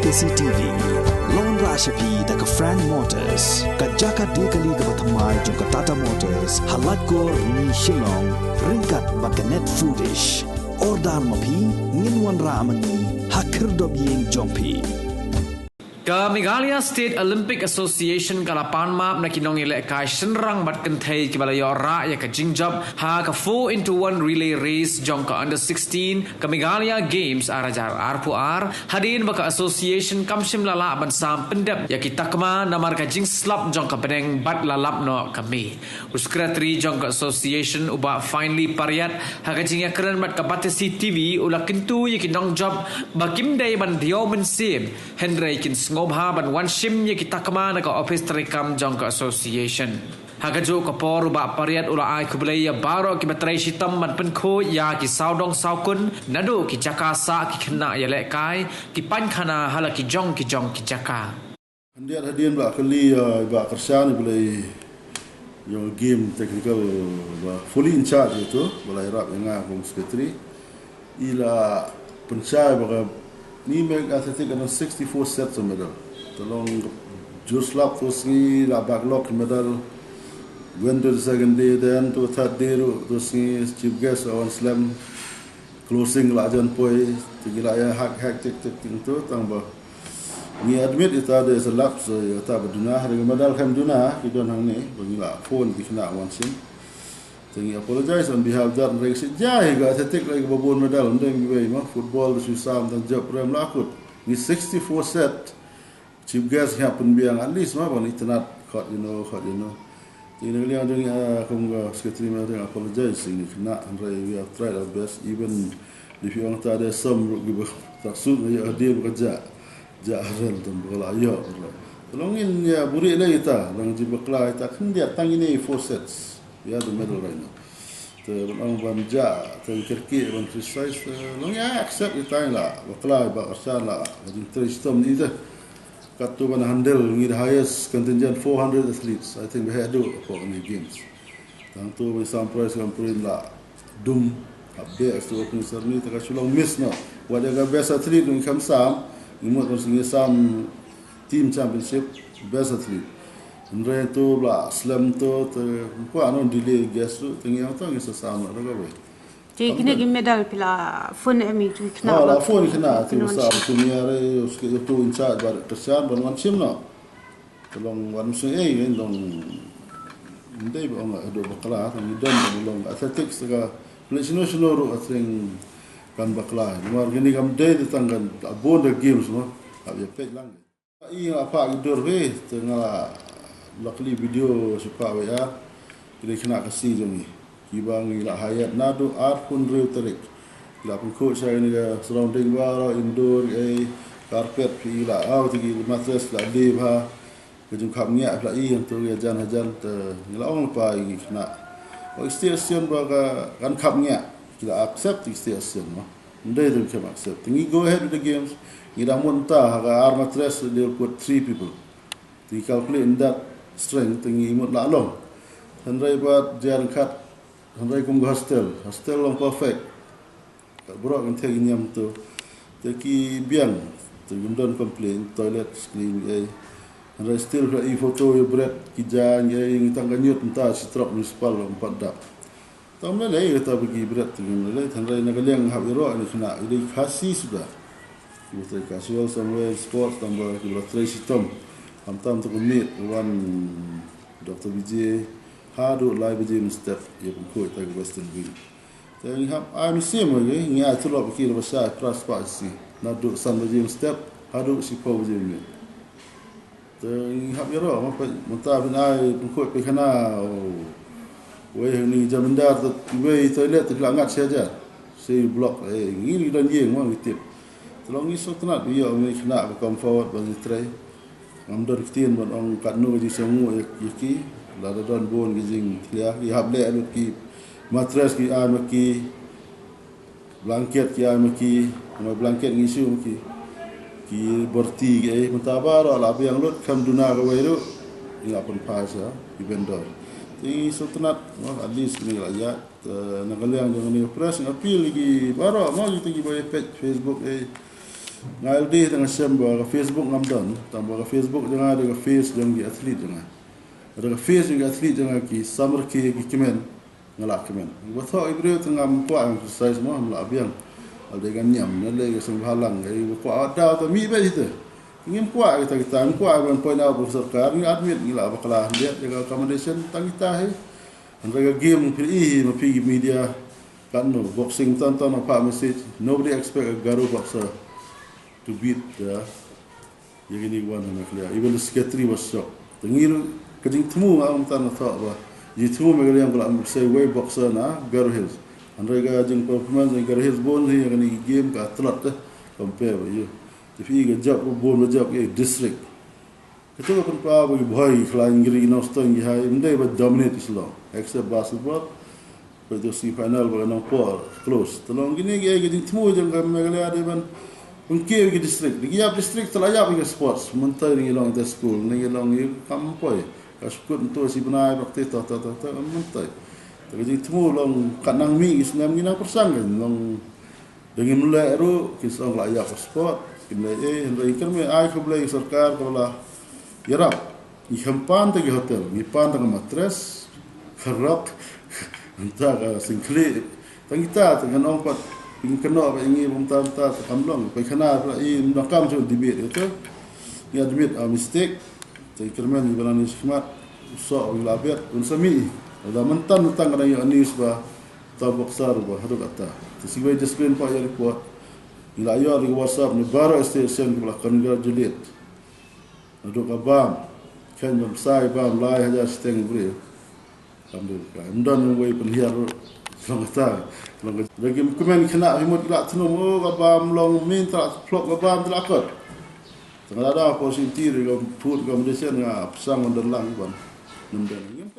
CCTV Lon Rashapi daga Frank Motors Kajaka dekali ga bathamai jong Tata Motors halat ko ni Shillong ringkat bakanet foodish ordal mapi nginwan ramani hakir dobyeng jongpi Ka Meghalaya State Olympic Association kala Panmap na kinong ile kai senrang bat kentai ki balaya ra ya ka Nongjop ha ka 4x1 relay race jong ka under 16 ka Meghalaya Games arajar arpuar hadin baka association kamshim lala ban sam Pyndep ya ki Takma namar ka jing slap jong ka beneng bat lalap no kami secretary jong ka association uba finally pariat ha ka jing ya keren bat ka batasi TV ula kentu ya ki Nongjop bakim dai ban dio men sim Henry kin ngobha ban wan shim ye kita kama na ka office trikam jong ka association haga jo ka por ba pariat ula ai kublai ya baro ki batrai sitam man pen kho ya ki saudong saukun nado ki jakasa ki khna ya le kai ki pan khana hala ki jong ki jaka hadian ba kali ba kersan boleh yo game technical ba fully in charge itu boleh rap yang aku secretary ila pencai ba ni meg athletic and 64 sets of medal tolong just lap to see la backlog medal went to the second day then to third day to see chief guest on slam closing la jan poi tigila ya hack tik tu tambah ni admit itu ada selap so ya ta baduna harga medal kam duna kidon hang ni bangila phone dikna one sim Thank you apologize on behalf of that mereka sejai ga athletic lagi babon medal ndeng giwei mah football di susam dan job rem lakut ni 64 set chief guest happen biang at least mah ban itnat cut you know ini liang dengan aku secretary mereka apologize ini kena we have tried our best even if you want ada some gibe taksud ya dia bekerja jahral dan bola ayo tolongin ya buri lagi ta lang jibakla ta kendia tang ini 4 sets ya the medal right now the long banja the kirki ban precise long ya accept it lah bakla ba arsan la jadi tristom ni dah katu ban handle ni the highest contingent 400 athletes I think we had do for the games tang tu we some prize kan purin la dum habbe extra open ceremony tak sulong miss no wadaga best athlete ni kam sam imut masing sam team championship best athlete Andre tu lah slam tu ko anon delay gas tu tinggal tu ngisa sama dah gawe. Jadi kena gi medal pila phone emi tu kena. La phone kena tu sa tu ni are uske tu in charge bar tersan ban wan sim no. Tolong wan sim dong ndai ba nga do bakla ni don long athletics ga national ro athing kan bakla. Mar gini kam day ditangkan abon the games no. Abi pek lang. I apa idor we tengah luckily video suka ya kita kena kasih jom ni kibang ila hayat nado art pun real terik ila pun coach saya ni surrounding bar indoor carpet ila tigi mattress la de ba kejung khamnya la yang tu ya jan hajan ila ong pa igi kena station ba kan khamnya kita accept station no ndai tu kita accept tingi go ahead with the games ila munta ga art mattress they'll put 3 people to calculate in that strength tinggi imut la long handrai bat jan kat handrai kum hostel long perfect bro kan thei nyam tu teki biang tu gundon complain toilet screen handrai still ra photo ye bread kijan ye ngitang kanyut enta sitrok municipal 4 dak tamle le kita bagi bread tu le handrai nagaliang habiro ni kena ini khasi sudah kita casual somewhere sports tambah kita trace tom Tam tu meet one Dr. BJ hadu live BJ step ye pun ko ta Western Wing. Teng hap I'm same lagi ngia tu lo pikir bahasa pras pasi. Na du san BJ step hadu si po BJ ni. Teng hap yaro ma mata bin ai pun ko pe kana we ni jamandar tu we toilet tu langat saja. Si block ngini dan ye ngwan tip. Tolong iso tenat biar ni kena comfort bagi try. Amdor kitin bon ong katno ji semu yaki la don bon gijing ya ki hable anu ki mattress ki amaki blanket ki amaki ma blanket ngisu ki borti ke mutabar ala yang lut kam duna ga wairu ila pun pasa di vendor ti sutnat at least ni la ya nagaliang dengan ni press appeal lagi baro mo ti gi boy Facebook ngal di tengah semba ke Facebook ngam don tambah ke Facebook jangan ada ke face jangan di atlet jangan ada ke face jangan atlet jangan ki summer ki kemen ngalak kemen betul ibreu tengah kuat exercise semua melak biang ada dengan nyam nale ke senghalang ke kuat ada tu mi be itu ingin kuat kita kuat dengan point out serkar ni admit gila bakalah dia jaga accommodation tang kita antara game PE mapi media kan no boxing tonton apa message nobody expect a Garu boxer to beat yang ini one nak lihat even the secretary was shocked tengir kejing temu am tan thought ba ji temu megal yang kalau say way boxer na Garu Hills antara jeng performance yang Garu Hills bon ni yang ini game ka telat compare ba you tapi ke job bon job ke district itu pun pa bagi boy flying giri no stone gi hai ndai ba dominate islam except basketball pada si final bagi nampak close tolong gini gaya gini temu je kami ada ban mungkin ke distrik dia distrik terlayak ke sports mentai ni long the school ni long ni kampoi kasut untuk si benai waktu ta mentai jadi temu long kanang mi islam ni nak persang long dengan mulai ru kisah layak sport kena hendak ikan me ai ke belai sarkar kala yarap ni hampan te hotel ni pan tengah matres kharap entah singkli tang kita dengan ompat ingin kena apa ingin mentah kamlong pai kena ini nakam tu debate itu dia admit mistake tai kerman di balani khidmat usah wilabiat unsami ada mentan tentang ada yang anis ba tabak sar ba hadu kata sesibai discipline pa ya report ila ayo di WhatsApp ni baru station kula congratulate adu kabam kan sai bam lai haja steng bri alhamdulillah undan way penhiar selamat lagi kemen kena himut gelak tenung kabam long minta plok kabam telakot tengah ada posisi tiri put accommodation nga pesang mendelang ban nendang